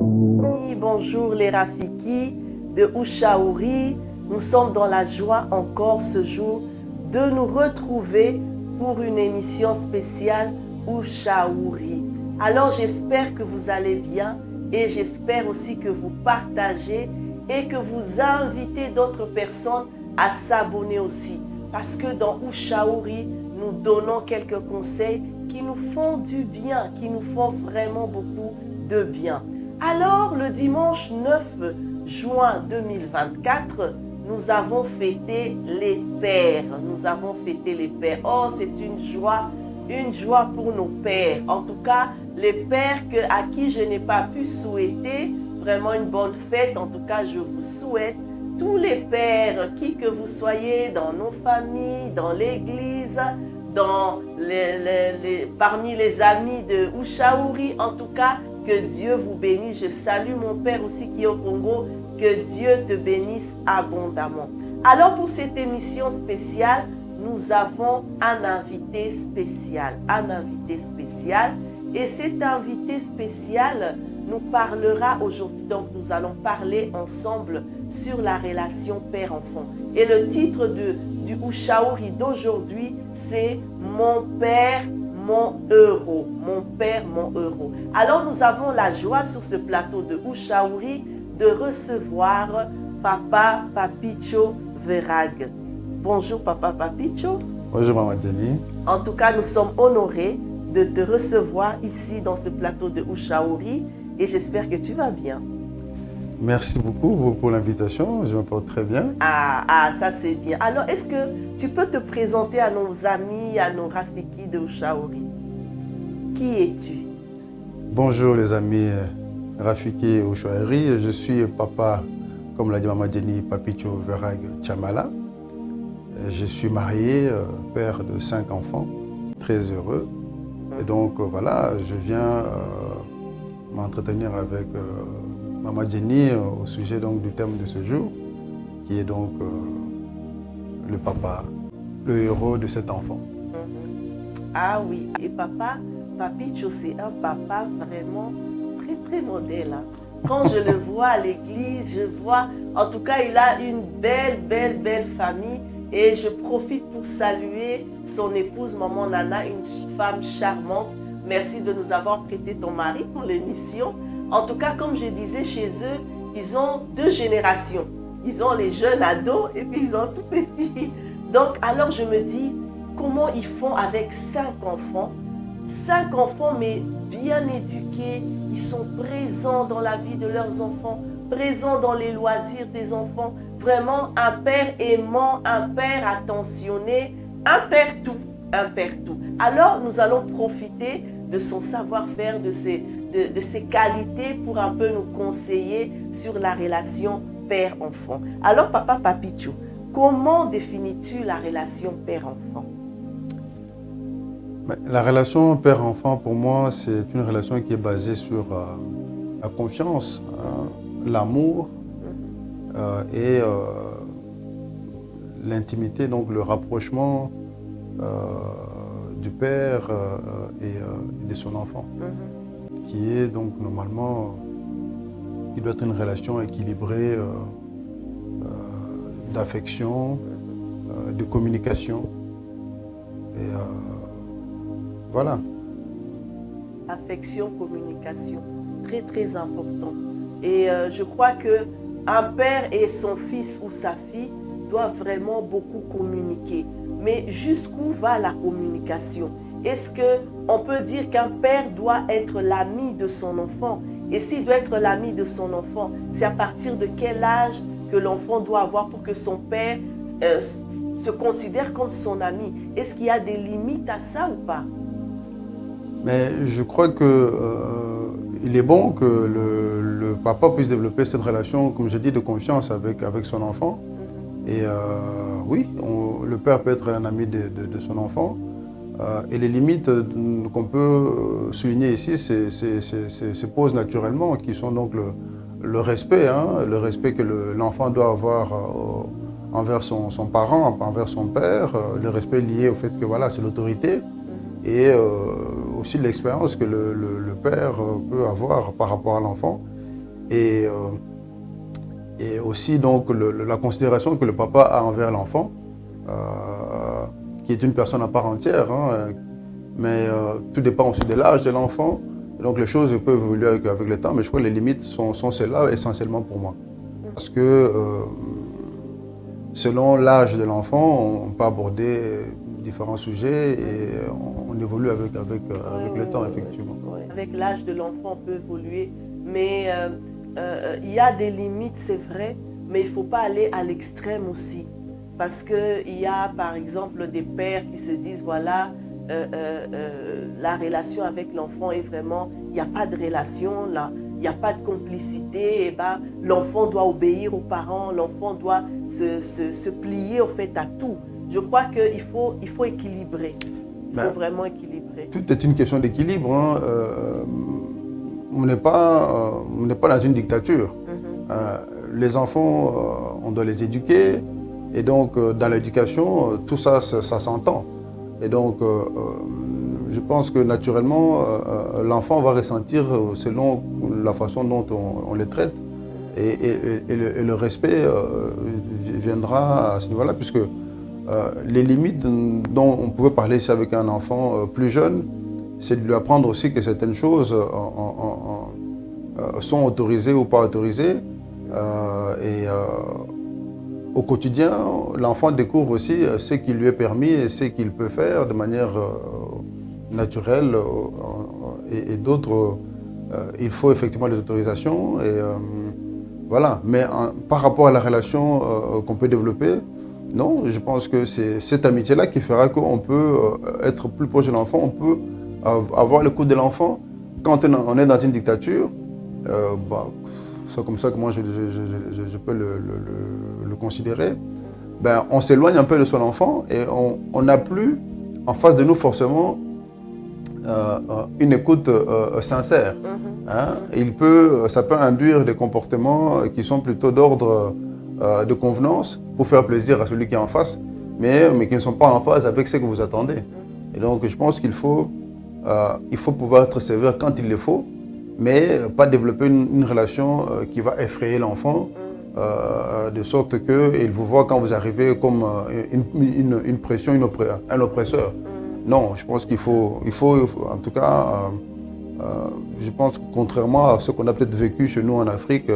Oui, bonjour les Rafiki de Ushauri. Nous sommes dans la joie encore ce jour de nous retrouver pour une émission spéciale Ushauri. Alors j'espère que vous allez bien et j'espère aussi que vous partagez et que vous invitez d'autres personnes à s'abonner aussi. Parce que dans Ushauri, nous donnons quelques conseils qui nous font du bien, qui nous font vraiment beaucoup de bien. Alors, le dimanche 9 juin 2024, nous avons fêté les pères. Nous avons fêté les pères. Oh, c'est une joie pour nos pères. En tout cas, les pères à qui je n'ai pas pu souhaiter vraiment une bonne fête. En tout cas, je vous souhaite tous les pères, qui que vous soyez, dans nos familles, dans l'église, parmi les amis de Ushauri, en tout cas, que Dieu vous bénisse. Je salue mon père aussi qui est au Congo. Que Dieu te bénisse abondamment. Alors pour cette émission spéciale, nous avons un invité spécial. Et cet invité spécial nous parlera aujourd'hui. Donc nous allons parler ensemble sur la relation père-enfant. Et le titre du Ushauri d'aujourd'hui, c'est « Mon père, mon héros ». Mon père, mon héros. Alors nous avons la joie sur ce plateau de Ushauri de recevoir Papa Papicho Verag. Bonjour Papa Papicho. Bonjour Maman Jenny. En tout cas, nous sommes honorés de te recevoir ici dans ce plateau de Ushauri et j'espère que tu vas bien. Merci beaucoup pour l'invitation, je me porte très bien. Ça c'est bien. Alors, est-ce que tu peux te présenter à nos amis, à nos Rafiki de Ushauri? Qui es-tu? Bonjour les amis Rafiki Ushauri, je suis papa, comme l'a dit Maman Jenny, Papicho Verag Chamala. Je suis marié, père de 5 enfants, très heureux. Et donc voilà, je viens m'entretenir avec Maman Jenny au sujet donc, du thème de ce jour, qui est donc le papa, le héros de cet enfant. Ah oui, et papa, Papicho, c'est un papa vraiment très modèle. Hein. Quand je le vois à l'église, je vois, en tout cas, il a une belle famille et je profite pour saluer son épouse, Maman Nana, une femme charmante. Merci de nous avoir prêté ton mari pour l'émission. En tout cas, comme je disais, chez eux, ils ont 2 générations. Ils ont les jeunes ados et puis ils ont tout petits. Donc, alors je me dis, comment ils font avec 5 enfants? 5 enfants, mais bien éduqués. Ils sont présents dans la vie de leurs enfants, présents dans les loisirs des enfants. Vraiment, un père aimant, un père attentionné, un père tout. Alors, nous allons profiter de son savoir-faire, de ses qualités pour un peu nous conseiller sur la relation père-enfant. Alors, Papa Papicho, comment définis-tu la relation père-enfant? La relation père-enfant, pour moi, c'est une relation qui est basée sur la confiance, l'amour et l'intimité, donc le rapprochement du père et de son enfant, qui est donc normalement, qui doit être une relation équilibrée d'affection, de communication. Et voilà. Affection, communication, très important. Et je crois qu'un père et son fils ou sa fille doivent vraiment beaucoup communiquer. Mais jusqu'où va la communication? Est-ce qu'on peut dire qu'un père doit être l'ami de son enfant? Et s'il doit être l'ami de son enfant, c'est à partir de quel âge que l'enfant doit avoir pour que son père se considère comme son ami? Est-ce qu'il y a des limites à ça ou pas? Mais je crois qu'il est bon que le papa puisse développer cette relation, comme je dis, de confiance avec son enfant. Et oui, le père peut être un ami de son enfant. Et les limites qu'on peut souligner ici se posent naturellement, qui sont donc le respect, le respect que l'enfant doit avoir envers son parent, envers son père, le respect lié au fait que voilà, c'est l'autorité, et aussi l'expérience que le père peut avoir par rapport à l'enfant. et aussi donc la considération que le papa a envers l'enfant, qui est une personne à part entière, hein, mais tout dépend aussi de l'âge de l'enfant. Donc les choses peuvent évoluer avec le temps, mais je crois que les limites sont celles-là essentiellement pour moi. Parce que selon l'âge de l'enfant, on peut aborder différents sujets et on évolue avec le temps, effectivement. Oui. Avec l'âge de l'enfant, on peut évoluer, mais il y a des limites, c'est vrai, mais il ne faut pas aller à l'extrême aussi. Parce qu'il y a, par exemple, des pères qui se disent, voilà, la relation avec l'enfant est vraiment, il n'y a pas de relation, là, il n'y a pas de complicité, et ben, l'enfant doit obéir aux parents, l'enfant doit se plier au fait à tout. Je crois qu'il faut équilibrer, il faut vraiment équilibrer. Tout est une question d'équilibre, hein. On n'est pas dans une dictature. Les enfants, on doit les éduquer, et donc dans l'éducation, tout ça s'entend. Et donc, je pense que naturellement, l'enfant va ressentir selon la façon dont on les traite. Et le respect viendra à ce niveau-là, puisque les limites dont on pouvait parler ici avec un enfant plus jeune, c'est de lui apprendre aussi que certaines choses sont autorisées ou pas autorisées. Au quotidien, l'enfant découvre aussi ce qui lui est permis et ce qu'il peut faire de manière naturelle. Et d'autres, il faut effectivement des autorisations. Voilà. Mais par rapport à la relation qu'on peut développer, non, je pense que c'est cette amitié-là qui fera qu'on peut être plus proche de l'enfant, on peut avoir le coup de l'enfant. Quand on est dans une dictature, c'est comme ça que moi je peux le considérer, ben, on s'éloigne un peu de son enfant et on n'a plus en face de nous forcément une écoute sincère. Hein? Ça peut induire des comportements qui sont plutôt d'ordre de convenance pour faire plaisir à celui qui est en face, mais qui ne sont pas en phase avec ce que vous attendez. Et donc je pense qu'il faut pouvoir être sévère quand il le faut, mais pas développer une relation qui va effrayer l'enfant, de sorte qu'il vous voit quand vous arrivez comme une pression, un oppresseur. Non, je pense qu'il faut, en tout cas, je pense que contrairement à ce qu'on a peut-être vécu chez nous en Afrique,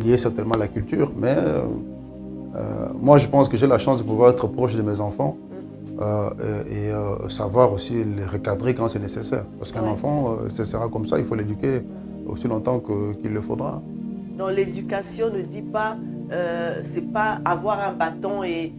lié certainement à la culture, mais moi je pense que j'ai la chance de pouvoir être proche de mes enfants et savoir aussi les recadrer quand c'est nécessaire. Parce qu'un enfant, ce sera comme ça, il faut l'éduquer aussi longtemps qu'il le faudra. Donc l'éducation ne dit pas, c'est pas avoir un bâton et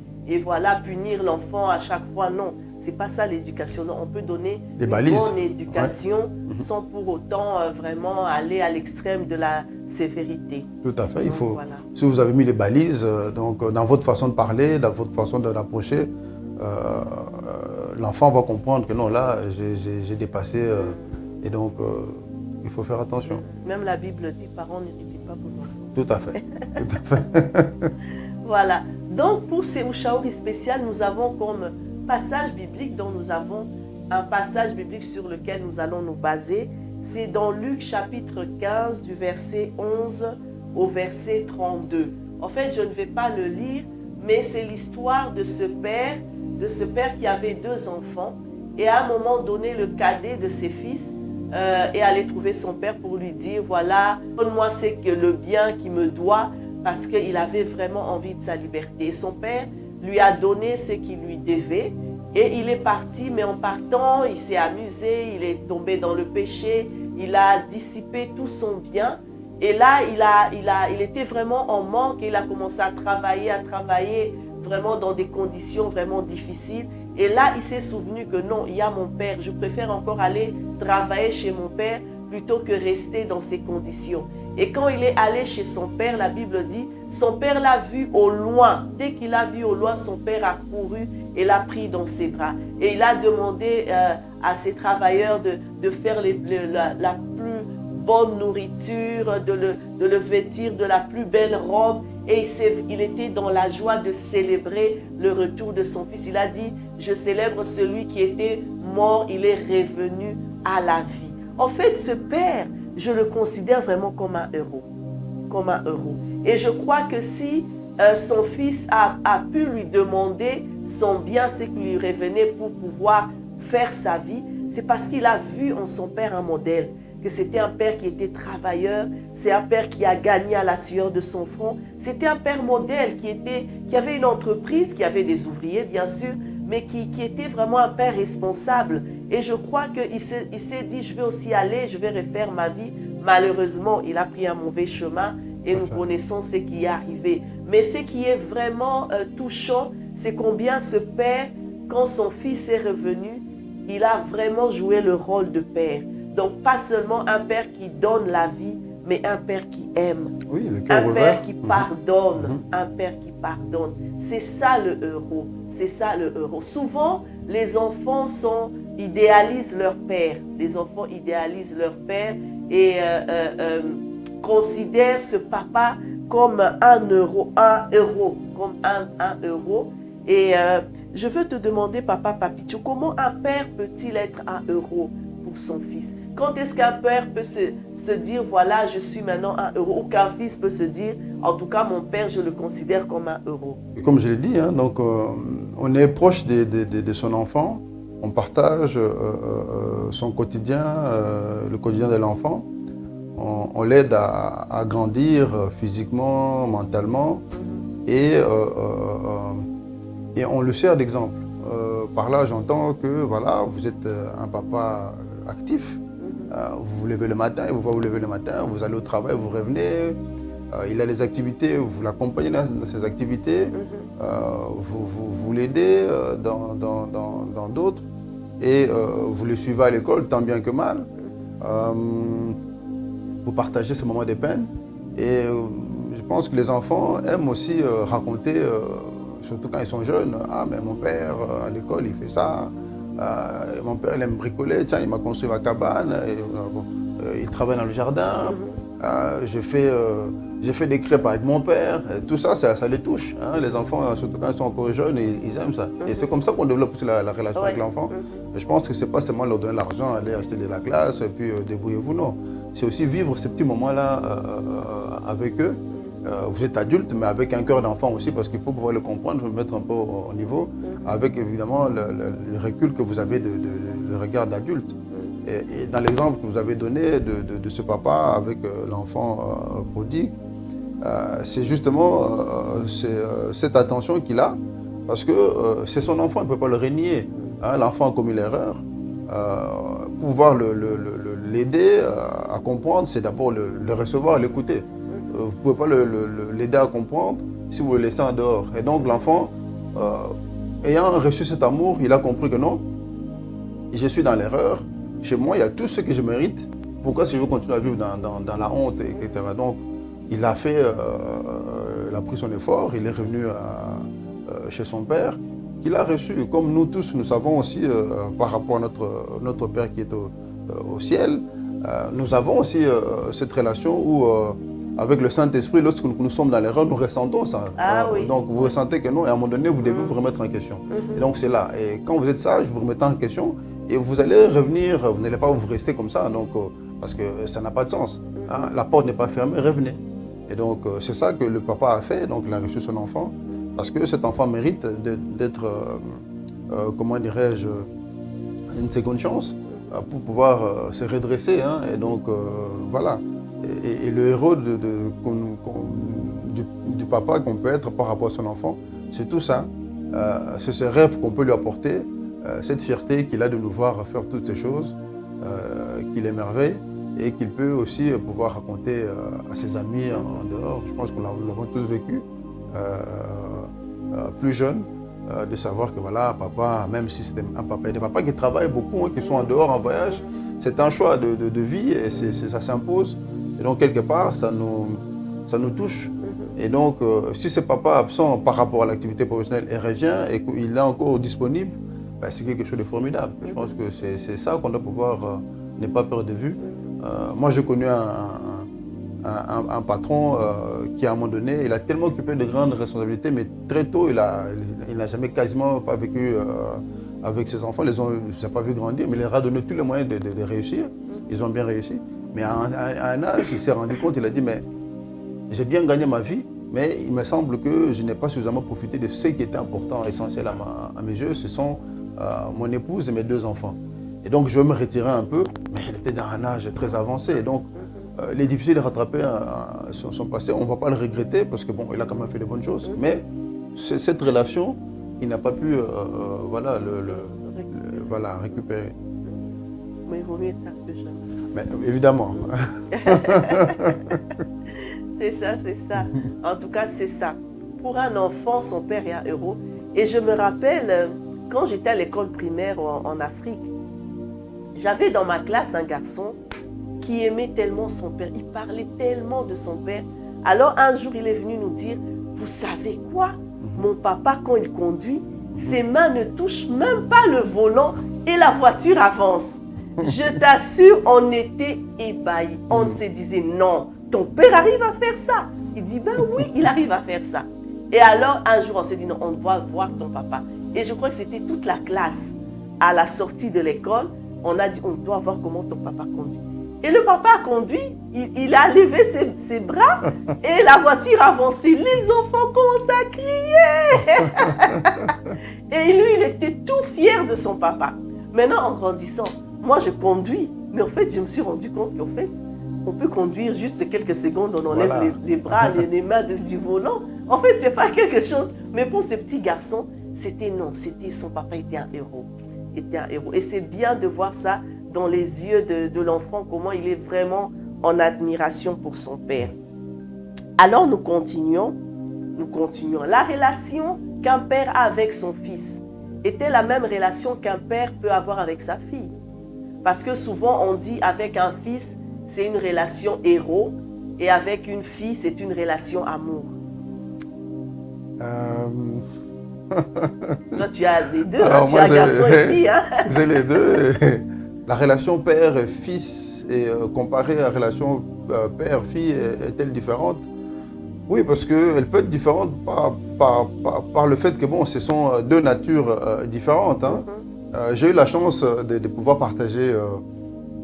voilà, punir l'enfant à chaque fois, non. C'est pas ça l'éducation. On peut donner des une balises. Bonne éducation sans pour autant vraiment aller à l'extrême de la sévérité. Tout à fait. Donc, voilà. Si vous avez mis les balises donc, dans votre façon de parler, dans votre façon d'approcher, l'enfant va comprendre que non, là, j'ai dépassé et donc il faut faire attention. Même la Bible dit, parents, n'irritez pas vos enfants. Tout à fait. Tout à fait. Voilà. Donc pour ces Ushauri spéciales, nous avons comme passage biblique dont nous avons un passage biblique sur lequel nous allons nous baser. C'est dans Luc chapitre 15 du verset 11 au verset 32. En fait, je ne vais pas le lire, mais c'est l'histoire de ce père qui avait 2 enfants. Et à un moment donné, le cadet de ses fils est allé trouver son père pour lui dire, voilà, donne-moi le bien qui me doit, parce qu'il avait vraiment envie de sa liberté. Et son père lui a donné ce qu'il lui devait et il est parti, mais en partant, il s'est amusé, il est tombé dans le péché, il a dissipé tout son bien. Et là, il était vraiment en manque et il a commencé à travailler vraiment dans des conditions vraiment difficiles. Et là, il s'est souvenu que non, il y a mon père, je préfère encore aller travailler chez mon père plutôt que rester dans ces conditions. Et quand il est allé chez son père, la Bible dit, son père l'a vu au loin. Dès qu'il l'a vu au loin, son père a couru et l'a pris dans ses bras. Et il a demandé à ses travailleurs de faire la plus bonne nourriture, de le vêtir de la plus belle robe. Et il était dans la joie de célébrer le retour de son fils. Il a dit, je célèbre celui qui était mort, il est revenu à la vie. En fait, ce père, je le considère vraiment comme un héros. Comme un héros. Et je crois que si son fils a pu lui demander son bien, ce qui lui revenait pour pouvoir faire sa vie, c'est parce qu'il a vu en son père un modèle, que c'était un père qui était travailleur, c'est un père qui a gagné à la sueur de son front, c'était un père modèle qui avait une entreprise, qui avait des ouvriers bien sûr, mais qui était vraiment un père responsable. Et je crois qu'il s'est dit, je vais aussi aller, je vais refaire ma vie. Malheureusement, il a pris un mauvais chemin et nous connaissons ce qui est arrivé. Mais ce qui est vraiment touchant, c'est combien ce père, quand son fils est revenu, il a vraiment joué le rôle de père. Donc, pas seulement un père qui donne la vie, mais un père qui aime. Oui, le cœur un ouvert. père qui pardonne. Un père qui pardonne. C'est ça le héros. C'est ça le héros. Souvent, les enfants idéalisent leur père. Les enfants idéalisent leur père et considèrent ce papa comme un héros, comme un héros. Et je veux te demander, papa Papicho, comment un père peut-il être un héros pour son fils? Quand est-ce qu'un père peut se dire, voilà, je suis maintenant un héros, ou qu'un fils peut se dire, en tout cas, mon père, je le considère comme un héros? Comme je l'ai dit, hein, donc, on est proche de son enfant, on partage son quotidien, le quotidien de l'enfant, on l'aide à grandir physiquement, mentalement, et on le sert d'exemple. Par là, j'entends que voilà, vous êtes un papa actif. Vous vous levez le matin, il vous voit vous lever le matin, vous allez au travail, vous revenez. Il a des activités, vous l'accompagnez dans ses activités. Vous l'aidez dans d'autres. Et vous le suivez à l'école, tant bien que mal. Vous partagez ce moment de peine. Et je pense que les enfants aiment aussi raconter, surtout quand ils sont jeunes, « Ah, mais mon père, à l'école, il fait ça. Mon père, il aime bricoler. Tiens, il m'a construit ma cabane. Il travaille dans le jardin. J'ai fait des crêpes avec mon père. » Tout ça, ça les touche. Hein. Les enfants, surtout quand ils sont encore jeunes, ils aiment ça. Et c'est comme ça qu'on développe aussi la relation avec l'enfant. Je pense que ce n'est pas seulement leur donner l'argent, aller acheter de la glace, et puis débrouillez-vous, non. C'est aussi vivre ces petits moments-là avec eux. Vous êtes adulte, mais avec un cœur d'enfant aussi, parce qu'il faut pouvoir le comprendre, je vais me mettre un peu au niveau, avec évidemment le recul que vous avez le regard d'adulte. Et dans l'exemple que vous avez donné de ce papa avec l'enfant prodigue, c'est justement cette attention qu'il a, parce que c'est son enfant, il ne peut pas le renier. Hein, l'enfant a commis l'erreur. Pouvoir l'aider à comprendre, c'est d'abord le recevoir, l'écouter. Vous ne pouvez pas l'aider à comprendre si vous le laissez en dehors. Et donc l'enfant, ayant reçu cet amour, il a compris que non, je suis dans l'erreur. Chez moi, il y a tout ce que je mérite. Pourquoi si je veux continuer à vivre dans la honte, etc. Donc il a fait, il a pris son effort, il est revenu chez son père, qu'il a reçu. Comme nous tous, nous savons aussi, par rapport à notre Père qui est au ciel, nous avons aussi cette relation où, avec le Saint-Esprit, lorsque nous sommes dans l'erreur, nous ressentons ça. Oui. Donc vous ressentez que non, et à un moment donné, vous devez vous remettre en question. Et donc c'est là. Et quand vous êtes sage, vous remettez en question, et vous allez revenir, vous n'allez pas vous rester comme ça, donc, parce que ça n'a pas de sens. Hein. La porte n'est pas fermée, revenez. Et donc c'est ça que le papa a fait, donc il a reçu son enfant, parce que cet enfant mérite d'être, comment dirais-je, une seconde chance pour pouvoir se redresser. Hein. Et donc voilà. Et le héros du papa qu'on peut être par rapport à son enfant, c'est tout ça. C'est ce rêve qu'on peut lui apporter, cette fierté qu'il a de nous voir faire toutes ces choses, qu'il émerveille et qu'il peut aussi pouvoir raconter à ses amis en dehors. Je pense que nous l'avons tous vécu, plus jeune, de savoir que voilà, papa, même si c'était un papa, il y a des papas qui travaillent beaucoup, hein, qui sont en dehors en voyage, c'est un choix de vie et ça s'impose. Et donc, quelque part, ça nous touche. Et donc, si ce papa absent par rapport à l'activité professionnelle et revient et qu'il est encore disponible, ben, c'est quelque chose de formidable. Je pense que c'est ça qu'on doit pouvoir ne pas perdre de vue. Moi, j'ai connu un patron qui, à un moment donné, il a tellement occupé de grandes responsabilités, mais très tôt, il n'a jamais quasiment pas vécu avec ses enfants. Il ne les a pas vus grandir, mais il leur a donné tous les moyens de réussir. ils ont bien réussi. Mais à un âge, il s'est rendu compte, il a dit, mais j'ai bien gagné ma vie, mais il me semble que je n'ai pas suffisamment profité de ce qui était important, essentiel à mes yeux, ce sont mon épouse et mes 2 enfants. Et donc je veux me retirer un peu, mais il était dans un âge très avancé. Et donc il est difficile de rattraper son passé. On ne va pas le regretter parce que bon, il a quand même fait de bonnes choses. Mais cette relation, il n'a pas pu voilà, voilà, récupérer. Mais il vaut mieux tard que jamais. Mais, évidemment. C'est ça, c'est ça. En tout cas, c'est ça. Pour un enfant, son père est un héros. Et je me rappelle, quand j'étais à l'école primaire en Afrique, j'avais dans ma classe un garçon qui aimait tellement son père. Il parlait tellement de son père. Alors un jour, il est venu nous dire, vous savez quoi? Mon papa, quand il conduit, ses mains ne touchent même pas le volant et la voiture avance. Je t'assure, on était ébahis. On se disait, non, ton père arrive à faire ça. Il dit, ben oui, il arrive à faire ça. Et alors, un jour, on s'est dit, non, on doit voir ton papa. Et je crois que c'était toute la classe. À la sortie de l'école, on a dit, on doit voir comment ton papa conduit. Et le papa a conduit, il a levé ses bras et la voiture a avancé. Les enfants commencent à crier. Et lui, il était tout fier de son papa. Maintenant, en grandissant, moi, je conduis. Mais en fait, je me suis rendu compte qu'en fait, on peut conduire juste quelques secondes, on enlève voilà. les bras, les mains du volant. En fait, ce n'est pas quelque chose. Mais pour ce petit garçon, c'était non. Son papa était un héros. Et c'est bien de voir ça dans les yeux de l'enfant, comment il est vraiment en admiration pour son père. Alors nous continuons. La relation qu'un père a avec son fils était la même relation qu'un père peut avoir avec sa fille. Parce que souvent on dit avec un fils, c'est une relation héros, et avec une fille, c'est une relation amour. Toi, tu as les deux, alors, hein, tu as garçon et fille. Hein? J'ai les deux. La relation père-fils, comparée à la relation père-fille, est-elle différente? Oui, parce qu'elle peut être différente par le fait que bon, ce sont 2 natures différentes. Hein. J'ai eu la chance de pouvoir partager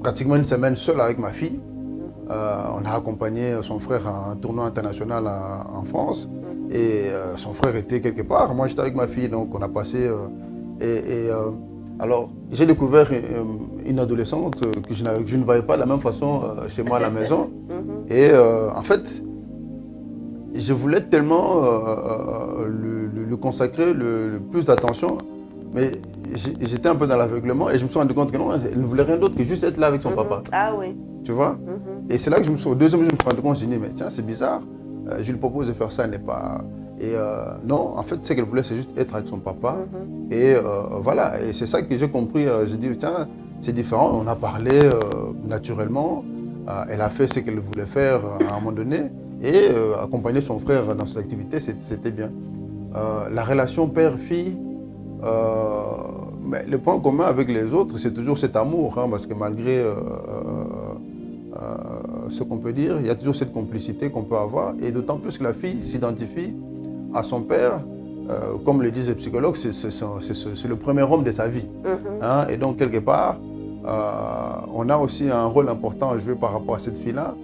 pratiquement une semaine seule avec ma fille. On a accompagné son frère à un tournoi international en France. Et son frère était quelque part. Moi, j'étais avec ma fille, donc on a passé... alors, j'ai découvert une adolescente que je ne voyais pas de la même façon chez moi à la maison. Et en fait, je voulais tellement lui consacrer le plus d'attention, mais j'étais un peu dans l'aveuglement et je me suis rendu compte que non, elle ne voulait rien d'autre que juste être là avec son papa. Ah oui. Tu vois? Et c'est là que au deuxième jour, je me suis rendu compte, je me suis dit, mais tiens, c'est bizarre. Je lui propose de faire ça, elle n'est pas... Et non, en fait, ce qu'elle voulait, c'est juste être avec son papa. Et voilà, et c'est ça que j'ai compris. J'ai dit, tiens, c'est différent. On a parlé naturellement. Elle a fait ce qu'elle voulait faire à un moment donné. Et accompagner son frère dans ses activités, c'était bien. La relation père-fille, mais le point commun avec les autres, c'est toujours cet amour. Hein, parce que malgré... ce qu'on peut dire, il y a toujours cette complicité qu'on peut avoir, et d'autant plus que la fille s'identifie à son père, comme le disent les psychologues, c'est le premier homme de sa vie. Hein, et donc, quelque part, on a aussi un rôle important à jouer par rapport à cette fille-là,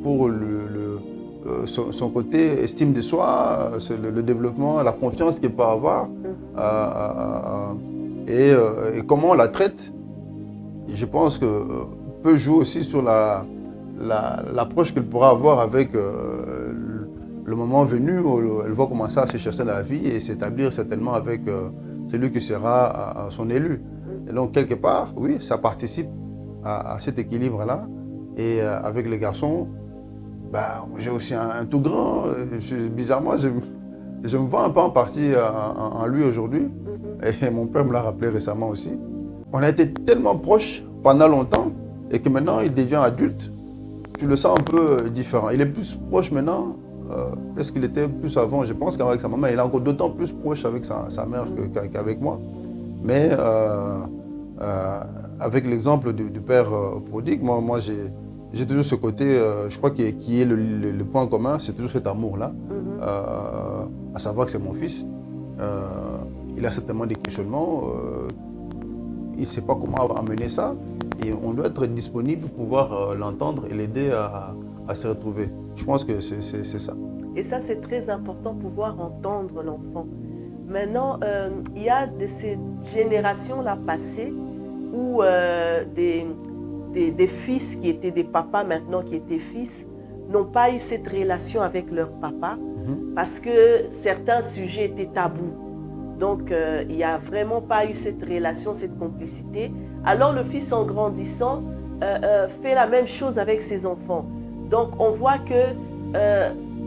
pour son côté estime de soi, le développement, la confiance qu'elle peut avoir, et comment on la traite, je pense que peut jouer aussi sur l'approche qu'elle pourra avoir avec le moment venu où elle va commencer à se chercher dans la vie et s'établir certainement avec celui qui sera son élu. Et donc, quelque part, oui, ça participe à cet équilibre-là. Et avec les garçons, bah, j'ai aussi un tout grand. Bizarrement, je me vois un peu en partie en lui aujourd'hui. Et mon père me l'a rappelé récemment aussi. On a été tellement proches pendant longtemps et que maintenant il devient adulte, tu le sens un peu différent. Il est plus proche maintenant, est-ce qu'il était plus avant? Je pense qu'avec sa maman, il est encore d'autant plus proche avec sa mère qu'avec moi. Mais avec l'exemple du père prodigue, moi j'ai toujours ce côté, je crois qui est le point commun, c'est toujours cet amour-là, à savoir que c'est mon fils. Il a certainement des questionnements, il ne sait pas comment amener ça. Et on doit être disponible pour pouvoir l'entendre et l'aider à se retrouver. Je pense que c'est ça. Et ça, c'est très important, pouvoir entendre l'enfant. Maintenant, il y a de ces générations-là passées où des fils qui étaient des papas maintenant, qui étaient fils, n'ont pas eu cette relation avec leur papa parce que certains sujets étaient tabous. Donc, il n'y a vraiment pas eu cette relation, cette complicité. Alors, le fils, en grandissant, fait la même chose avec ses enfants. Donc, on voit que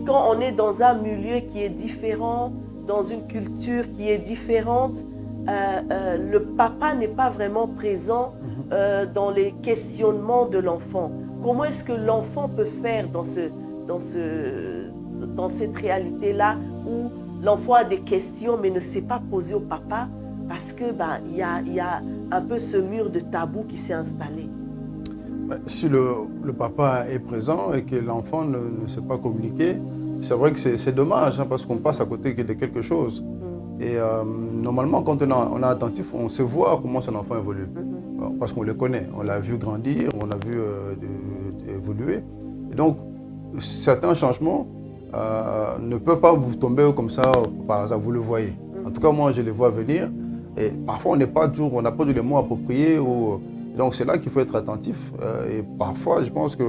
quand on est dans un milieu qui est différent, dans une culture qui est différente, le papa n'est pas vraiment présent dans les questionnements de l'enfant. Comment est-ce que l'enfant peut faire dans cette réalité-là où l'enfant a des questions mais ne sait pas poser au papa parce que il y a un peu ce mur de tabou qui s'est installé. Si le papa est présent et que l'enfant ne sait pas communiquer, c'est vrai que c'est dommage parce qu'on passe à côté de quelque chose. Et normalement, quand on est attentif, on sait voir comment son enfant évolue. Parce qu'on le connaît, on l'a vu grandir, on l'a vu évoluer. Et donc, certains changements ne peuvent pas vous tomber comme ça par hasard, vous le voyez. En tout cas, moi, je les vois venir. Et parfois, on n'a pas toujours les mots appropriés. Donc, c'est là qu'il faut être attentif. Et parfois, je pense que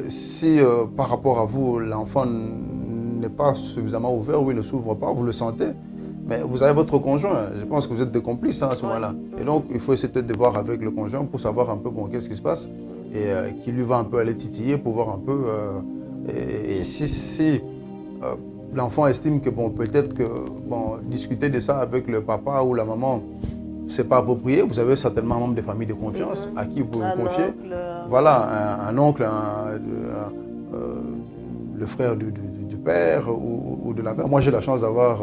si par rapport à vous, l'enfant n'est pas suffisamment ouvert ou il ne s'ouvre pas, vous le sentez, mais vous avez votre conjoint. Je pense que vous êtes des complices à ce moment-là. Et donc, il faut essayer peut-être de voir avec le conjoint pour savoir un peu qu'est-ce qui se passe et qui lui va un peu aller titiller pour voir un peu. Et si l'enfant estime que peut-être que discuter de ça avec le papa ou la maman, c'est pas approprié, vous avez certainement un membre de famille de confiance à qui vous pouvez vous confier. Voilà, un oncle, le frère du père ou de la mère. Moi, j'ai la chance d'avoir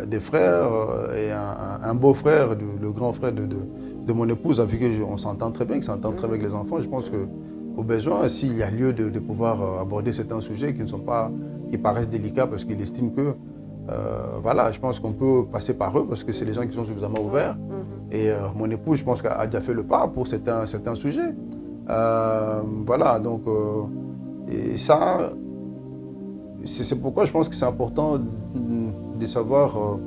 des frères et un beau-frère, le grand frère de mon épouse, avec qui on s'entend très bien, qui s'entend très bien avec les enfants. Je pense qu'au besoin, s'il y a lieu de pouvoir aborder certains sujets qui paraissent délicats parce qu'il estime que je pense qu'on peut passer par eux parce que c'est des gens qui sont suffisamment ouverts. Et mon épouse, je pense qu'elle a déjà fait le pas pour certains sujets. Donc, et ça, c'est pourquoi je pense que c'est important de savoir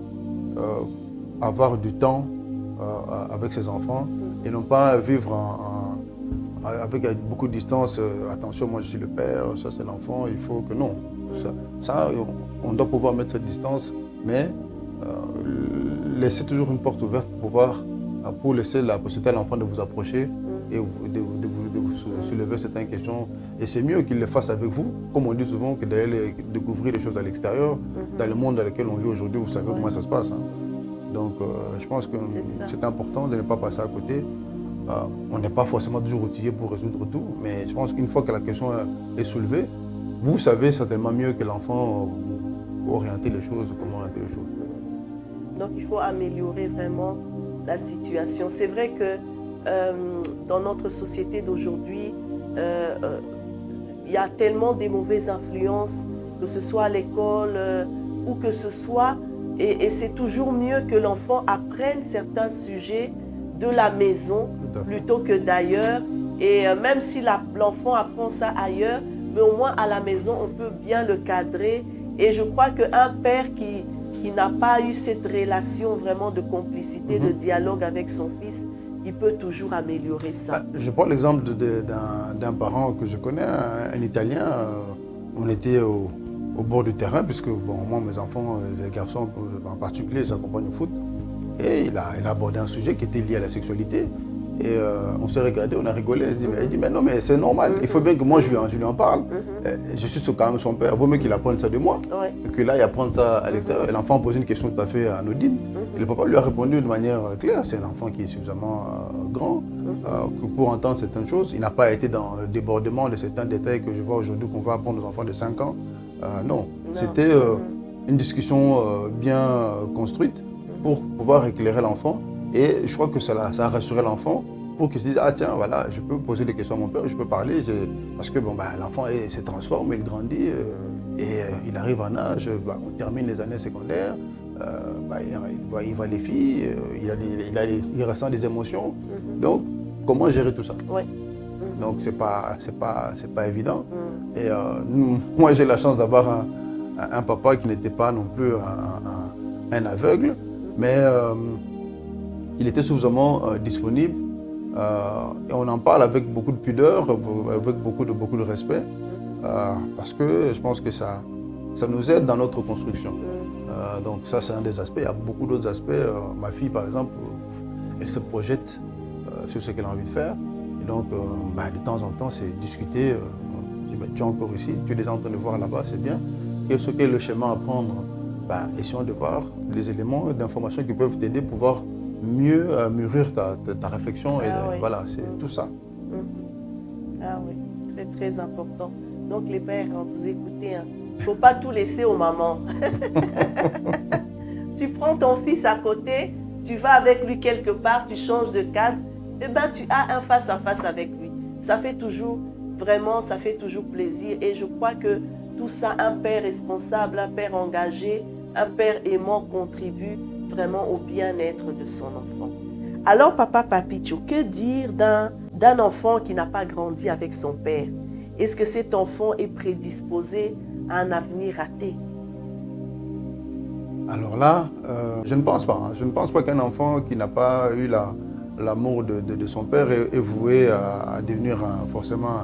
avoir du temps avec ses enfants et non pas vivre avec beaucoup de distance. Attention, moi je suis le père, ça c'est l'enfant, il faut que non. Ça, on doit pouvoir mettre cette distance, mais laisser toujours une porte ouverte pour laisser la possibilité à l'enfant de vous approcher et de vous soulever certaines questions. Et c'est mieux qu'il le fasse avec vous, comme on dit souvent, que d'aller découvrir les choses à l'extérieur, dans le monde dans lequel on vit aujourd'hui. Vous savez comment ça se passe. Donc, je pense que c'est important de ne pas passer à côté. On n'est pas forcément toujours outillé pour résoudre tout, mais je pense qu'une fois que la question est soulevée, vous savez certainement mieux que l'enfant orienter les choses, comment orienter les choses. Donc, il faut améliorer vraiment la situation. C'est vrai que dans notre société d'aujourd'hui, il y a tellement de mauvaises influences, que ce soit à l'école ou que ce soit, et c'est toujours mieux que l'enfant apprenne certains sujets de la maison plutôt que d'ailleurs. Et même si l'enfant apprend ça ailleurs, mais au moins à la maison, on peut bien le cadrer. Et je crois qu'un père qui n'a pas eu cette relation vraiment de complicité, de dialogue avec son fils, il peut toujours améliorer ça. Je prends l'exemple d'un parent que je connais, un Italien. On était au bord du terrain, puisque moi, mes enfants, les garçons en particulier, j'accompagne au foot. Et il a abordé un sujet qui était lié à la sexualité. Et on s'est regardé, on a rigolé. Il dit, mais non, mais c'est normal. Il faut bien que moi, je lui en parle. Je suis quand même son père. Il vaut mieux qu'il apprenne ça de moi. Et que là, il apprenne ça à l'extérieur. Et l'enfant a posé une question tout à fait anodine. Et le papa lui a répondu de manière claire. C'est un enfant qui est suffisamment grand que pour entendre certaines choses. Il n'a pas été dans le débordement de certains détails que je vois aujourd'hui qu'on va apprendre aux enfants de 5 ans. Non. C'était une discussion bien construite pour pouvoir éclairer l'enfant. Et je crois que ça a rassuré l'enfant pour qu'il se dise, ah tiens, voilà, je peux poser des questions à mon père, je peux parler. Parce que l'enfant se transforme, il grandit et il arrive en âge, on termine les années secondaires, il voit les filles, il ressent des émotions. Donc, comment gérer tout ça. Oui. Donc, c'est pas évident. Mm. Et moi, j'ai la chance d'avoir un papa qui n'était pas non plus un aveugle, mais il était suffisamment disponible. Et on en parle avec beaucoup de pudeur, avec beaucoup de respect, parce que je pense que ça nous aide dans notre construction. Donc ça, c'est un des aspects. Il y a beaucoup d'autres aspects. Ma fille, par exemple, elle se projette sur ce qu'elle a envie de faire. Et donc, de temps en temps, c'est discuter. Je dis, tu es encore ici, tu es déjà en train de voir là-bas, c'est bien. Quel est le chemin à prendre? Essayons de voir les éléments d'information qui peuvent t'aider pour pouvoir mieux mûrir ta réflexion. Et Oui. voilà, c'est tout ça. Ah oui, très très important. Donc les pères, vous écoutez, il ne faut pas tout laisser aux mamans. Tu prends ton fils à côté, tu vas avec lui quelque part, tu changes de cadre, et tu as un face-à-face avec lui. Ça fait toujours, vraiment, ça fait toujours plaisir. Et je crois que tout ça, un père responsable, un père engagé, un père aimant contribue vraiment au bien-être de son enfant. Alors, Papa Papicho, que dire d'un enfant qui n'a pas grandi avec son père? Est-ce que cet enfant est prédisposé à un avenir raté? Alors là, je ne pense pas. Je ne pense pas qu'un enfant qui n'a pas eu l'amour de son père est voué à devenir forcément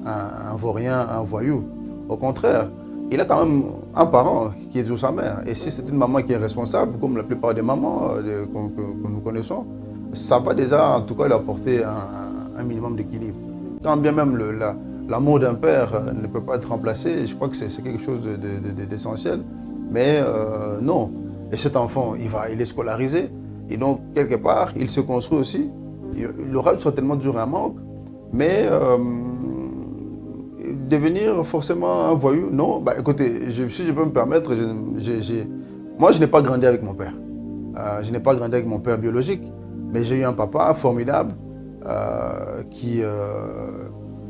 un vaurien, un voyou. Au contraire, il a quand même un parent qui est sous sa mère. Et si c'est une maman qui est responsable, comme la plupart des mamans que nous connaissons, ça va déjà en tout cas lui apporter un minimum d'équilibre. Quand bien même l'amour d'un père ne peut pas être remplacé, je crois que c'est quelque chose d'essentiel. Mais non. Et cet enfant, il est scolarisé. Et donc, quelque part, il se construit aussi. Il aura certainement toujours un manque. Mais devenir forcément un voyou, non. Écoutez, si je peux me permettre, moi, je n'ai pas grandi avec mon père. Je n'ai pas grandi avec mon père biologique. Mais j'ai eu un papa formidable qui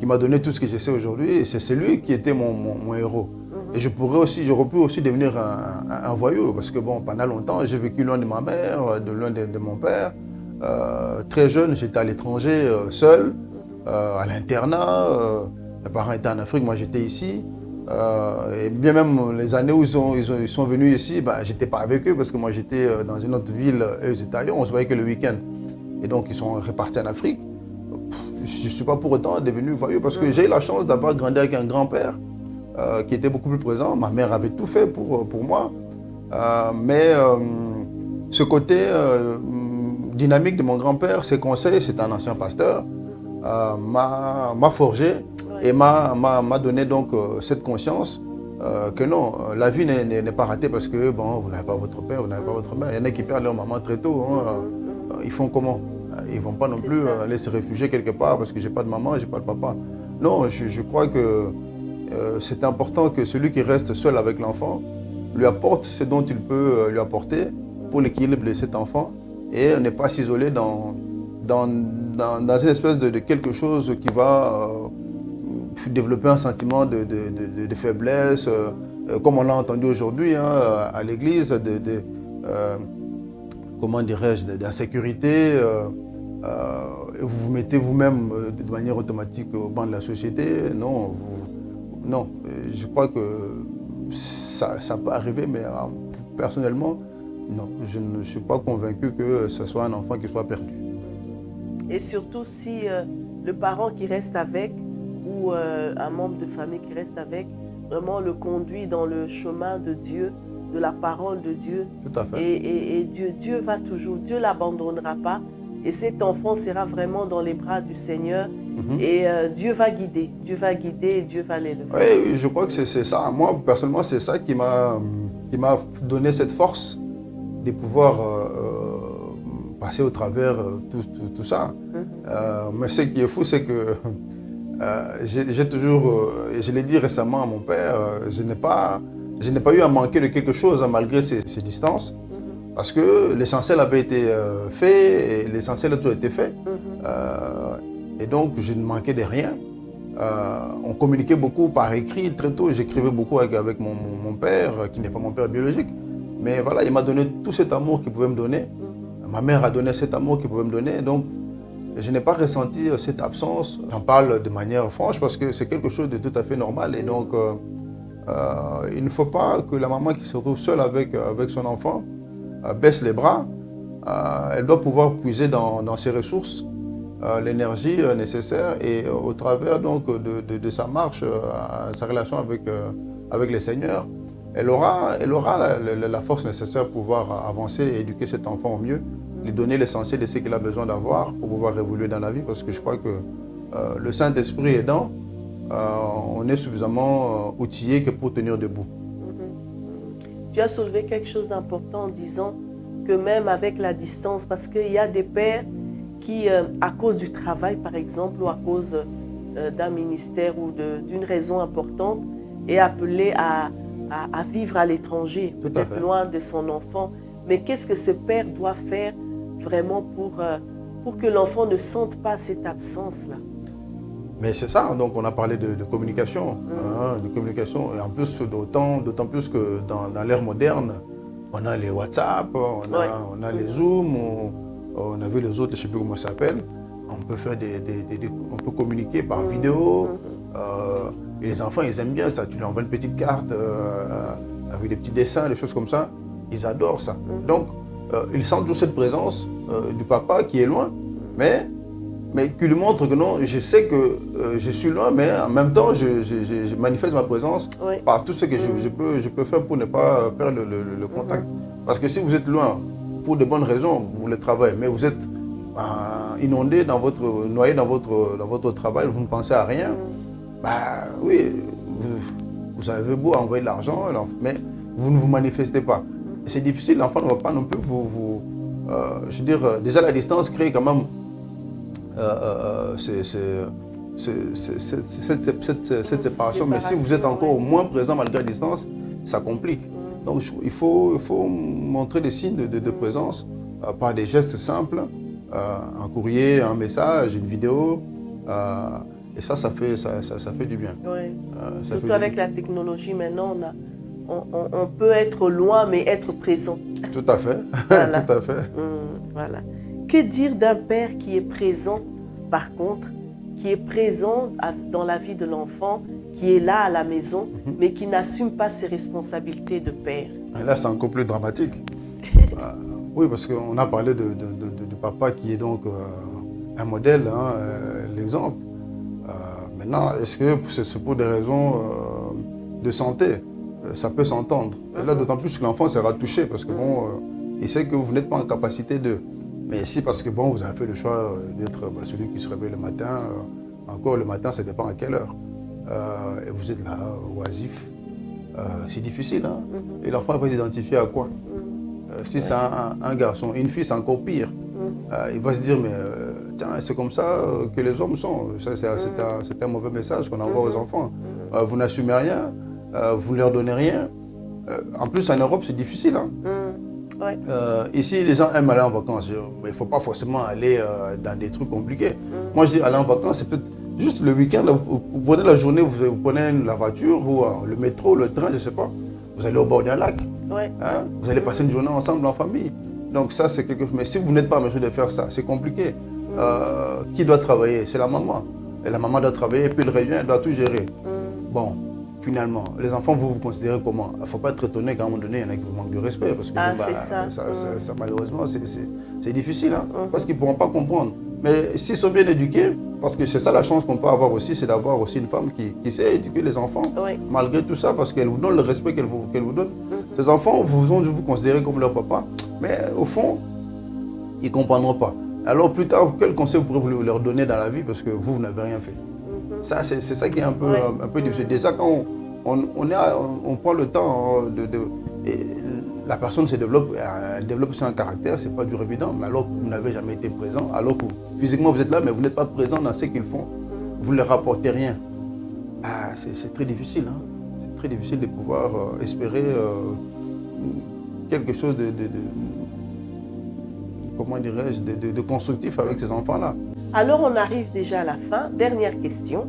m'a donné tout ce que je sais aujourd'hui. Et c'est lui qui était mon héros. Et j'aurais pu aussi devenir un voyou, parce que pendant longtemps, j'ai vécu loin de ma mère, loin de mon père. Très jeune, j'étais à l'étranger, seul, à l'internat. Mes parents étaient en Afrique, moi j'étais ici. Et bien même les années où ils sont venus ici, je n'étais pas avec eux, parce que moi j'étais dans une autre ville, eux ils étaient ailleurs, on se voyait que le week-end. Et donc ils sont répartis en Afrique. Je ne suis pas pour autant devenu voyou, parce que j'ai eu la chance d'avoir grandi avec un grand-père qui était beaucoup plus présent. Ma mère avait tout fait pour moi. Mais ce côté dynamique de mon grand-père, ses conseils, c'est un ancien pasteur, m'a forgé et m'a donné donc cette conscience que non, la vie n'est pas ratée parce que vous n'avez pas votre père, vous n'avez pas votre mère. Il y en a qui perdent leur maman très tôt. Ils font comment? Ils ne vont pas non plus aller se réfugier quelque part parce que j'ai pas de maman, j'ai pas de papa. Non, je crois que c'est important que celui qui reste seul avec l'enfant lui apporte ce dont il peut lui apporter pour l'équilibre de cet enfant et ne pas s'isoler dans une espèce de quelque chose qui va développer un sentiment de faiblesse, comme on l'a entendu aujourd'hui à l'église, comment dirais-je, d'insécurité. Vous vous mettez vous-même de manière automatique au banc de la société. Non, je crois que ça peut arriver, mais personnellement, non. Je ne suis pas convaincu que ce soit un enfant qui soit perdu. Et surtout si le parent qui reste avec ou un membre de famille qui reste avec vraiment le conduit dans le chemin de Dieu, de la parole de Dieu. Tout à fait. Et Dieu va toujours, Dieu ne l'abandonnera pas. Et cet enfant sera vraiment dans les bras du Seigneur. Et Dieu va guider et Dieu va l'élever. Oui, je crois que c'est ça. Moi, personnellement, c'est ça qui m'a donné cette force de pouvoir passer au travers tout ça. Mais ce qui est fou, c'est que j'ai toujours, et je l'ai dit récemment à mon père, je n'ai pas eu à manquer de quelque chose malgré ces distances. Parce que l'essentiel avait été fait, et l'essentiel a toujours été fait. Et donc, je ne manquais de rien. On communiquait beaucoup par écrit. Très tôt, j'écrivais beaucoup avec mon père, qui n'est pas mon père biologique. Mais voilà, il m'a donné tout cet amour qu'il pouvait me donner. Ma mère a donné cet amour qu'il pouvait me donner. Donc, je n'ai pas ressenti cette absence. J'en parle de manière franche parce que c'est quelque chose de tout à fait normal. Et donc, il ne faut pas que la maman qui se retrouve seule avec son enfant baisse les bras. Elle doit pouvoir puiser dans ses ressources l'énergie nécessaire et au travers donc, de sa marche, sa relation avec le Seigneur, elle aura la force nécessaire pour pouvoir avancer et éduquer cet enfant au mieux, lui donner l'essentiel de ce qu'il a besoin d'avoir pour pouvoir évoluer dans la vie, parce que je crois que le Saint-Esprit aidant, on est suffisamment outillé que pour tenir debout. Tu as soulevé quelque chose d'important en disant que même avec la distance, parce qu'il y a des pères qui, à cause du travail par exemple, ou à cause d'un ministère ou d'une raison importante, est appelé à vivre à l'étranger, peut-être loin de son enfant. Mais qu'est-ce que ce père doit faire vraiment pour que l'enfant ne sente pas cette absence-là? Mais c'est ça, donc on a parlé de communication, de communication, et en plus d'autant plus que dans l'ère moderne, on a les WhatsApp, on a les Zoom, on a vu les autres, je ne sais plus comment ça s'appelle, on peut faire on peut communiquer par vidéo, et les enfants ils aiment bien ça, tu leur envoies une petite carte avec des petits dessins, des choses comme ça, ils adorent ça. Donc ils sentent toujours cette présence du papa qui est loin, mais qui lui montre que non, je sais que je suis loin, mais en même temps, je manifeste ma présence par tout ce que je peux faire pour ne pas perdre le contact. Parce que si vous êtes loin, pour de bonnes raisons, vous le travaillez, mais vous êtes inondé, noyé dans votre travail, vous ne pensez à rien, bah oui, vous avez beau envoyer de l'argent, mais vous ne vous manifestez pas. C'est difficile, l'enfant ne va pas non plus je veux dire, déjà la distance crée quand même cette séparation, mais si vous êtes encore moins présent malgré la distance, ça complique. Donc il faut montrer des signes de présence par des gestes simples, un courrier, un message, une vidéo, et ça fait du bien. Oui. Surtout avec la technologie maintenant, on peut être loin mais être présent. Tout à fait. Voilà. Tout à fait. Voilà. Que dire d'un père qui est présent, par contre, qui est présent dans la vie de l'enfant, qui est là à la maison, mais qui n'assume pas ses responsabilités de père? Et là, c'est encore plus dramatique. Oui, parce qu'on a parlé du papa qui est donc un modèle, l'exemple. Maintenant, est-ce que c'est pour des raisons de santé? Ça peut s'entendre. Et là, d'autant plus que l'enfant sera touché, parce que bon, il sait que vous n'êtes pas en capacité de... Mais si parce que bon, vous avez fait le choix d'être celui qui se réveille le matin, encore le matin, ça dépend à quelle heure, et vous êtes là, oisif, c'est difficile. Hein? Et l'enfant va s'identifier à quoi? Si c'est un garçon, une fille, c'est encore pire. Il va se dire, mais tiens, c'est comme ça que les hommes sont. C'est un mauvais message qu'on envoie aux enfants. Vous n'assumez rien, vous ne leur donnez rien. En plus, en Europe, c'est difficile. Hein? Ici, les gens aiment aller en vacances, mais il ne faut pas forcément aller dans des trucs compliqués. Moi, je dis aller en vacances, c'est peut-être juste le week-end, vous prenez la journée, vous prenez la voiture ou le métro, le train, je ne sais pas. Vous allez au bord d'un lac. Hein? Vous allez passer une journée ensemble en famille. Donc ça, c'est quelque chose. Mais si vous n'êtes pas en mesure de faire ça, c'est compliqué. Qui doit travailler? C'est la maman. Et la maman doit travailler, et puis le revient, elle doit tout gérer. Bon. Finalement, les enfants, vous considérez comment? Il ne faut pas être étonné qu'à un moment donné, il y en a qui vous manquent de respect. Parce que ça, malheureusement, c'est difficile, hein, parce qu'ils ne pourront pas comprendre. Mais s'ils sont bien éduqués, parce que c'est ça la chance qu'on peut avoir aussi, c'est d'avoir aussi une femme qui sait éduquer les enfants, malgré tout ça, parce qu'elle vous donne le respect qu'elle vous donne. Les enfants vous ont dû vous considérer comme leur papa, mais au fond, ils ne comprendront pas. Alors plus tard, quel conseil vous pourrez leur donner dans la vie, parce que vous n'avez rien fait? Ça, c'est ça qui est un peu difficile. Déjà, quand on prend le temps la personne se développe, elle développe son caractère, c'est pas dur évident, mais alors que vous n'avez jamais été présent, alors que physiquement vous êtes là, mais vous n'êtes pas présent dans ce qu'ils font, vous ne leur rapportez rien. C'est très difficile, hein? C'est très difficile de pouvoir espérer quelque chose comment dirais-je, de constructif avec ces enfants-là. Alors on arrive déjà à la fin. Dernière question.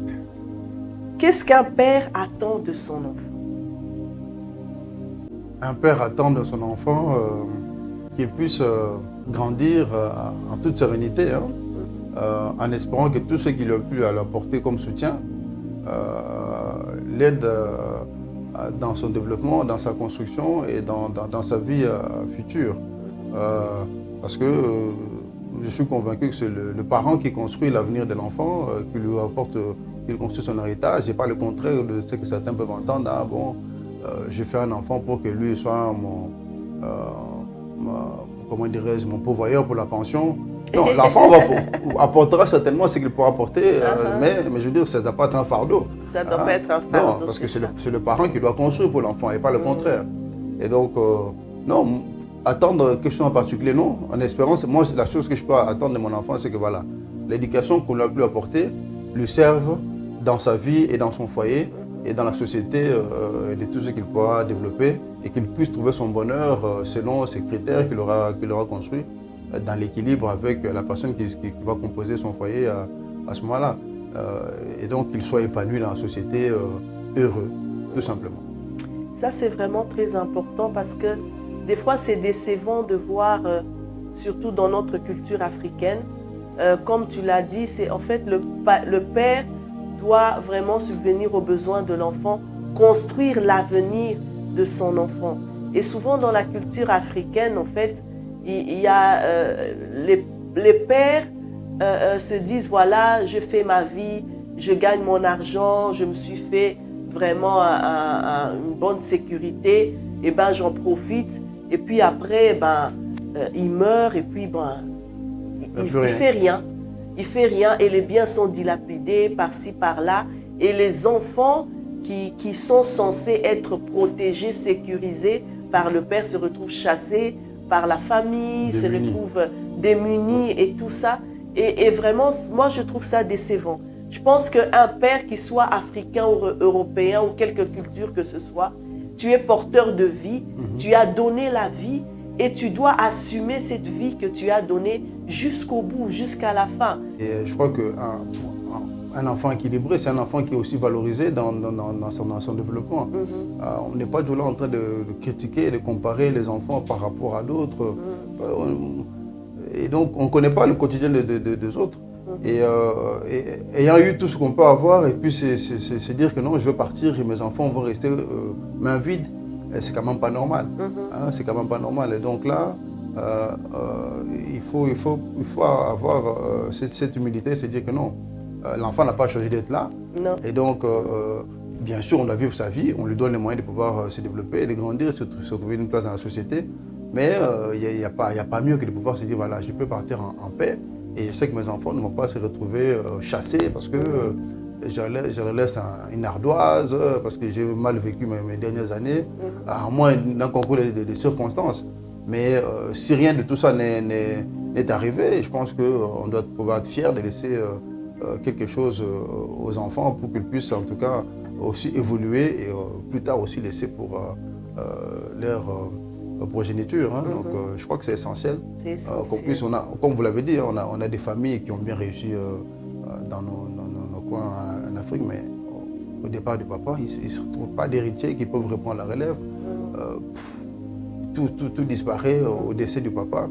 Qu'est-ce qu'un père attend de son enfant? Un père attend de son enfant qu'il puisse grandir en toute sérénité, hein, en espérant que tout ce qu'il a pu leur apporter comme soutien l'aide dans son développement, dans sa construction et dans sa vie future. Parce que je suis convaincu que c'est le parent qui construit l'avenir de l'enfant, qui lui apporte, qu'il construit son héritage, et pas le contraire de ce que certains peuvent entendre. Ah bon, j'ai fait un enfant pour que lui soit comment dirais-je, mon pourvoyeur pour la pension. Non, l'enfant apportera certainement ce qu'il pourra apporter, mais je veux dire, ça ne doit pas être un fardeau. Ça ne doit pas être un fardeau. Non, parce que c'est le parent qui doit construire pour l'enfant et pas le contraire. Et donc, non, attendre quelque chose en particulier, non. En espérant, moi, la chose que je peux attendre de mon enfant, c'est que voilà, l'éducation qu'on a pu apporter lui serve dans sa vie et dans son foyer et dans la société de tout ce qu'il pourra développer et qu'il puisse trouver son bonheur selon ces critères qu'il aura construits dans l'équilibre avec la personne qui va composer son foyer à ce moment-là. Et donc qu'il soit épanoui dans la société, heureux, tout simplement. Ça, c'est vraiment très important parce que des fois, c'est décevant de voir, surtout dans notre culture africaine, comme tu l'as dit, c'est en fait le père doit vraiment subvenir aux besoins de l'enfant, construire l'avenir de son enfant. Et souvent dans la culture africaine, en fait, il y a les pères se disent, voilà, je fais ma vie, je gagne mon argent, je me suis fait vraiment une bonne sécurité, et ben j'en profite. Et puis après, il meurt et puis il fait rien. Il fait rien et les biens sont dilapidés par-ci, par-là. Et les enfants qui sont censés être protégés, sécurisés par le père se retrouvent chassés par la famille, se retrouvent démunis et tout ça. Et vraiment, moi je trouve ça décevant. Je pense qu'un père qui soit africain ou européen ou quelque culture que ce soit, tu es porteur de vie, tu as donné la vie et tu dois assumer cette vie que tu as donnée jusqu'au bout, jusqu'à la fin. Et je crois qu'un enfant équilibré, c'est un enfant qui est aussi valorisé dans son développement. On n'est pas toujours là en train de critiquer, de comparer les enfants par rapport à d'autres. Et donc, on ne connaît pas le quotidien des autres. Et ayant eu tout ce qu'on peut avoir, et puis c'est dire que non, je veux partir et mes enfants vont rester main vide, c'est quand même pas normal. C'est quand même pas normal. Et donc là, il faut avoir cette humilité, c'est dire que non, l'enfant n'a pas choisi d'être là. Non. Et donc, bien sûr, on doit vivre sa vie, on lui donne les moyens de pouvoir se développer, de grandir, se trouver une place dans la société. Mais il n'y a pas mieux que de pouvoir se dire, voilà, je peux partir en paix. Et je sais que mes enfants ne vont pas se retrouver chassés parce que je leur laisse une ardoise, parce que j'ai mal vécu mes dernières années, à moins d'un concours de circonstances. Mais si rien de tout ça n'est arrivé, je pense qu'on doit pouvoir être fier de laisser quelque chose aux enfants pour qu'ils puissent en tout cas aussi évoluer et plus tard aussi laisser pour leur progéniture. Donc je crois que c'est essentiel. Qu'on puisse, comme vous l'avez dit, on a des familles qui ont bien réussi dans nos coins en Afrique, mais au départ du papa, ils ne se retrouvent pas d'héritiers qui peuvent reprendre la relève. Tout disparaît au décès du papa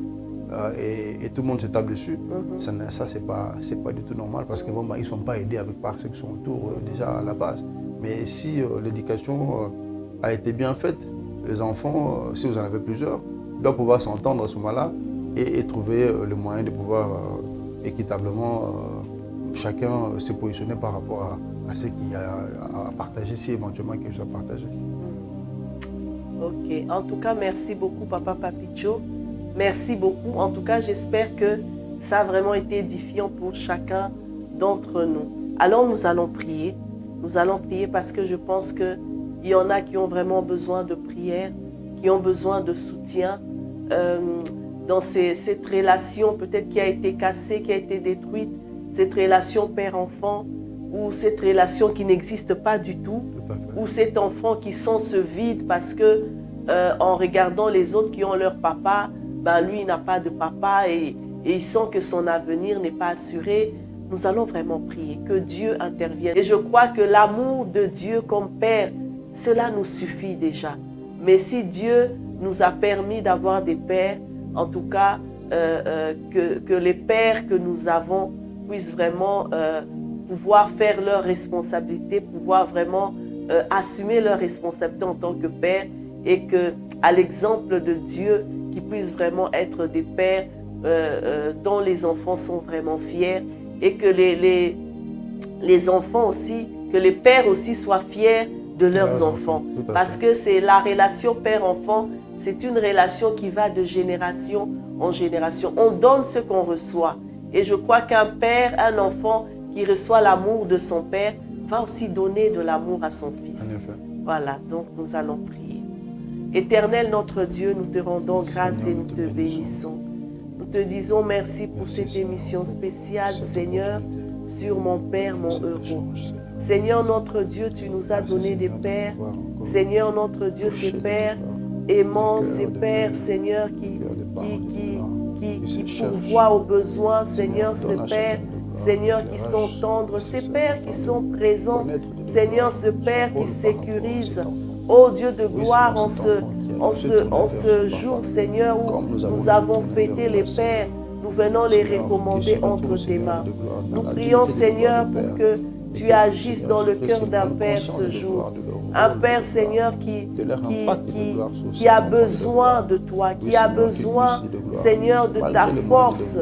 et tout le monde se tape dessus. Ça c'est pas du tout normal parce qu'ils ne sont pas aidés par ceux qui sont autour déjà à la base. Mais si l'éducation a été bien faite, les enfants, si vous en avez plusieurs, doivent pouvoir s'entendre à ce moment-là et trouver le moyen de pouvoir équitablement chacun se positionner par rapport à ce qu'il y a à partager, si éventuellement quelque chose à partager. Ok. En tout cas, merci beaucoup, Papa Papicho. Merci beaucoup. En tout cas, j'espère que ça a vraiment été édifiant pour chacun d'entre nous. Alors, nous allons prier. Nous allons prier parce que je pense qu'il y en a qui ont vraiment besoin de prière, qui ont besoin de soutien dans cette relation peut-être qui a été cassée, qui a été détruite, cette relation père-enfant ou cette relation qui n'existe pas du tout, ou cet enfant qui sent ce vide parce que en regardant les autres qui ont leur papa, lui il n'a pas de papa et il sent que son avenir n'est pas assuré. Nous allons vraiment prier que Dieu intervienne. Et je crois que l'amour de Dieu comme Père, cela nous suffit déjà. Mais si Dieu nous a permis d'avoir des pères, en tout cas que les pères que nous avons puissent vraiment pouvoir faire leurs responsabilités, pouvoir vraiment assumer leurs responsabilités en tant que père, et que, à l'exemple de Dieu, qu'ils puissent vraiment être des pères dont les enfants sont vraiment fiers, et que les enfants aussi, que les pères aussi soient fiers de leurs enfants. Parce que c'est la relation père-enfant, c'est une relation qui va de génération en génération. On donne ce qu'on reçoit. Et je crois qu'un père, un enfant qui reçoit l'amour de son père, va aussi donner de l'amour à son fils. Voilà, donc nous allons prier. Éternel notre Dieu, nous te rendons grâce et nous te bénissons. Nous te disons merci pour cette émission spéciale, Seigneur, sur mon Père, mon héros. Seigneur notre Dieu, tu nous as donné des pères. Seigneur notre Dieu, ces pères aimants, ces pères, Seigneur, qui pourvoient aux besoins, Seigneur, ces pères, Seigneur, qui sont tendres, ces pères qui sont présents, Seigneur, ce Père qui sécurise. Ô Dieu de gloire, en ce jour, Seigneur, où nous avons fêté les pères, nous venons les recommander entre tes mains. Nous prions, Seigneur, pour que tu agisses dans le cœur d'un père ce jour. Un père, Seigneur, qui a besoin de toi, qui a besoin, Seigneur, de ta force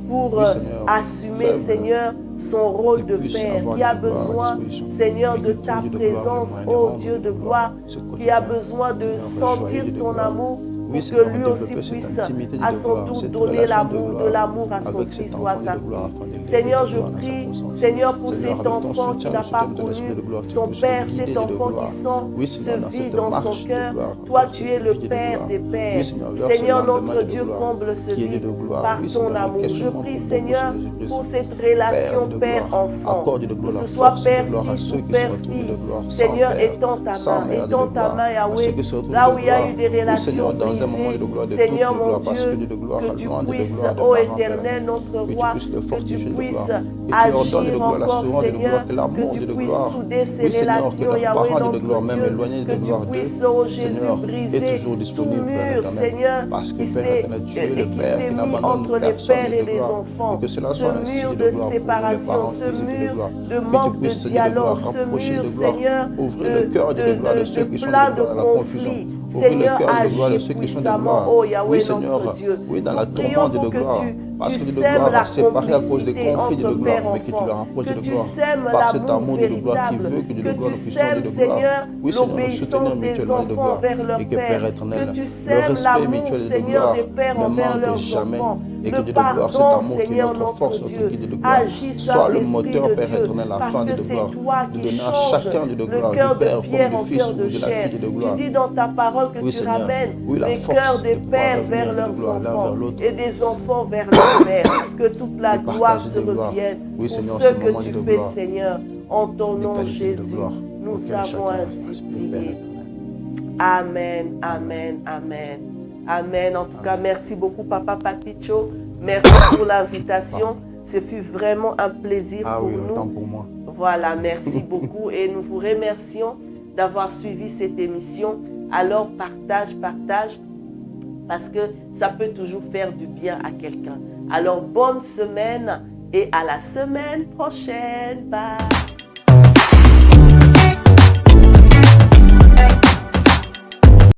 pour assumer, Seigneur, son rôle de père, qui a besoin, Seigneur, de ta présence, ô Dieu de gloire, qui a besoin de sentir ton amour, pour que lui aussi puisse à son tour donner de l'amour à son fils ou à sa fille. Seigneur, je prie, Seigneur, pour cet enfant qui n'a pas connu son père, cet enfant qui sent ce vide dans son cœur. Toi, tu es le Père des pères. Seigneur, notre Dieu, comble ce vide par ton amour. Je prie, Seigneur, pour cette relation père-enfant, que ce soit père-fils ou père-fille. Seigneur, étends ta main, Yahweh, là où il y a eu des relations brisées. Seigneur mon Dieu, que tu puisses, ô Éternel, notre roi, que tu puisses agir encore, Seigneur, que tu puisses souder ces relations, Yahweh, notre Dieu, que tu puisses, ô Jésus, briser tout mur, Seigneur, qui s'est mis entre les pères et les enfants, ce mur de séparation, ce mur de manque de dialogue, ce mur, Seigneur, de plein de conflits. Seigneur, agis puissamment, oh Yahweh, notre Dieu. Nous prions pour que tu sèmes la complicité entre père et enfant, que tu sèmes l'amour véritable, que tu sèmes, Seigneur, l'obéissance des enfants envers leur père, que tu sèmes l'amour, Seigneur, des pères envers leurs enfants, le pardon, Seigneur, notre Dieu. Agis, Saint-Esprit de Dieu, parce que c'est toi qui changes le cœur de pierre en cœur de chair. Tu dis dans ta parole que tu ramènes les cœurs des pères vers leurs enfants et des enfants vers leur mère. Que toute la gloire te revienne pour ce que tu fais, Seigneur. En ton nom, Jésus, nous avons ainsi prié. Amen, amen, amen. Amen. En tout cas, merci beaucoup, Papa Papicho. Merci pour l'invitation. Ce fut vraiment un plaisir pour nous. Autant pour moi. Voilà, merci beaucoup. Et nous vous remercions d'avoir suivi cette émission. Alors, partage, parce que ça peut toujours faire du bien à quelqu'un. Alors, bonne semaine et à la semaine prochaine. Bye.